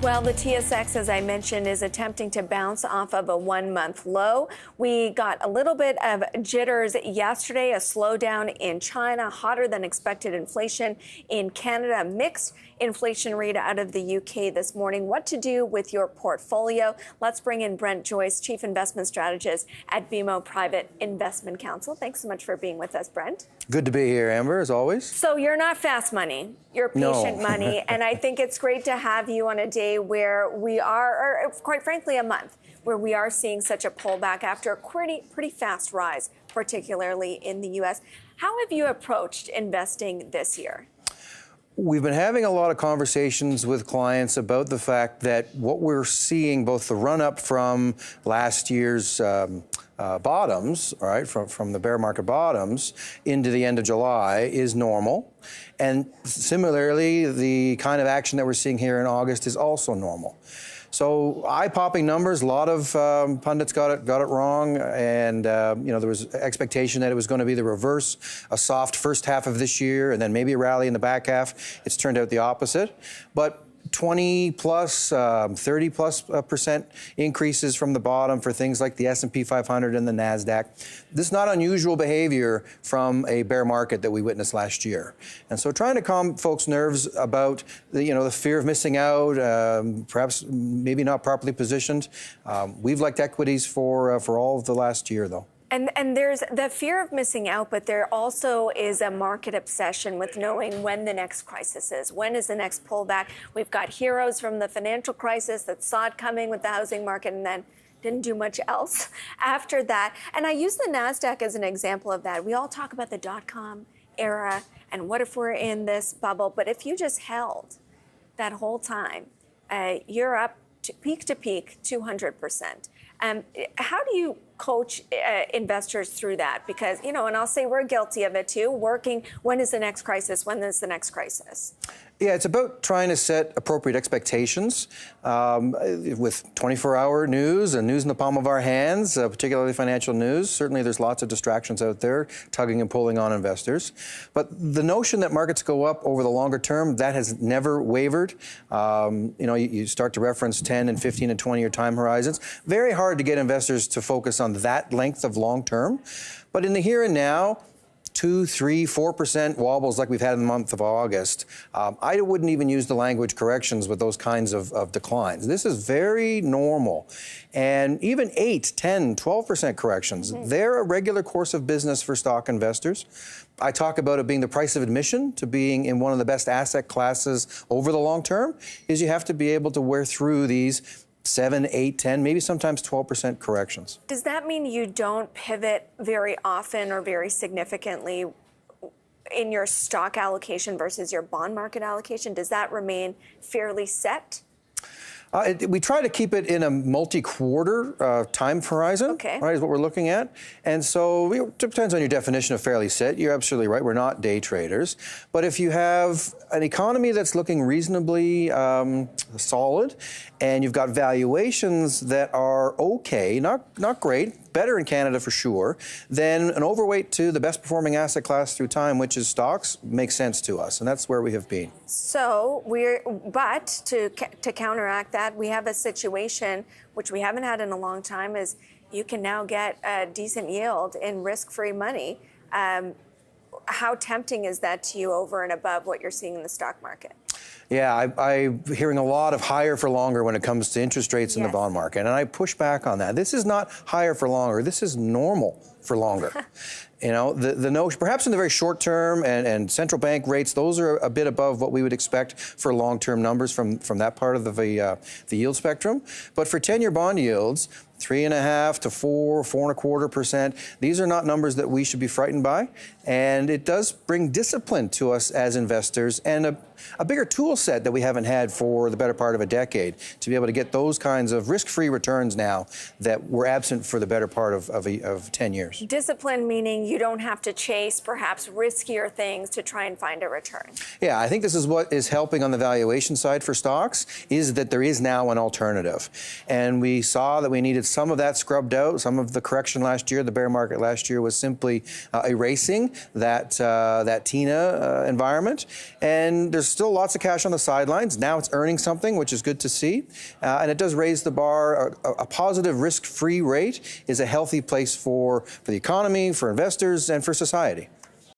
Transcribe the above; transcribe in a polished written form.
Well, the TSX, as I mentioned, is attempting to bounce off of a one-month low. We got a little bit of jitters yesterday, a slowdown in China, hotter than expected inflation in Canada, mixed inflation rate out of the UK this morning. What to do with your portfolio? Let's bring in Brent Joyce, Chief Investment Strategist at BMO Private Investment Counsel. Thanks so much for being with us, Brent. Good to be here, Amber, as always. So you're not fast money, you're patient money, and I think it's great to have you on a day where we are, or quite frankly, a month, where we are seeing such a pullback after a pretty fast rise, particularly in the U.S. How have you approached investing this year? We've been having a lot of conversations with clients about the fact that what we're seeing, both the run-up from last year's bottoms, all right, from the bear market bottoms into the end of July is normal. And similarly, the kind of action that we're seeing here in August is also normal. So eye-popping numbers. A lot of pundits got it wrong, and there was expectation that it was going to be the reverse, a soft first half of this year, and then maybe a rally in the back half. It's turned out the opposite, but 20 plus, 30 plus percent increases from the bottom for things like the S&P 500 and the NASDAQ. This is not unusual behavior from a bear market that we witnessed last year. And so trying to calm folks' nerves about the fear of missing out, perhaps maybe not properly positioned. We've liked equities for all of the last year, though. And there's the fear of missing out, but there also is a market obsession with knowing when the next crisis is. When is the next pullback? We've got heroes from the financial crisis that saw it coming with the housing market and then didn't do much else after that. And I use the NASDAQ as an example of that. We all talk about the dot-com era and what if we're in this bubble. But if you just held that whole time, you're up to peak 200%. How do you coach investors through that? Because, and I'll say we're guilty of it too, working, when is the next crisis? When is the next crisis? Yeah, it's about trying to set appropriate expectations with 24-hour news and news in the palm of our hands, particularly financial news. Certainly there's lots of distractions out there tugging and pulling on investors. But the notion that markets go up over the longer term, that has never wavered. You start to reference 10 and 15 and 20-year time horizons. Very hard to get investors to focus on that length of long term. But in the here and now, 2, 3, 4% wobbles like we've had in the month of August. I wouldn't even use the language corrections with those kinds of declines. This is very normal. And even 8, 10, 12% corrections, they're a regular course of business for stock investors. I talk about it being the price of admission to being in one of the best asset classes over the long term, is you have to be able to wear through these 7, 8, 10, maybe sometimes 12% corrections. Does that mean you don't pivot very often or very significantly in your stock allocation versus your bond market allocation? Does that remain fairly set? We try to keep it in a multi-quarter time horizon, right, is what we're looking at. And so it depends on your definition of fairly set. You're absolutely right. We're not day traders. But if you have an economy that's looking reasonably solid and you've got valuations that are okay, not great, better in Canada for sure, then an overweight to the best performing asset class through time, which is stocks, makes sense to us. And that's where we have been. So but to counteract that, we have a situation which we haven't had in a long time, is you can now get a decent yield in risk-free money. How tempting is that to you over and above what you're seeing in the stock market? Yeah, I'm hearing a lot of higher for longer when it comes to interest rates in the bond market, and I push back on that. This is not higher for longer. This is normal for longer. The notion, perhaps in the very short term and central bank rates, those are a bit above what we would expect for long-term numbers from that part of the yield spectrum. But for 10-year bond yields, 3.5 to 4.25%. These are not numbers that we should be frightened by. And it does bring discipline to us as investors and a bigger tool set that we haven't had for the better part of a decade to be able to get those kinds of risk-free returns now that were absent for the better part of 10 years. Discipline meaning you don't have to chase perhaps riskier things to try and find a return. Yeah, I think this is what is helping on the valuation side for stocks, is that there is now an alternative. And we saw that we needed some of that scrubbed out. Some of the correction last year, the bear market last year, was simply erasing that TINA environment. And there's still lots of cash on the sidelines. Now it's earning something, which is good to see. And it does raise the bar. A positive risk-free rate is a healthy place for the economy, for investors, and for society.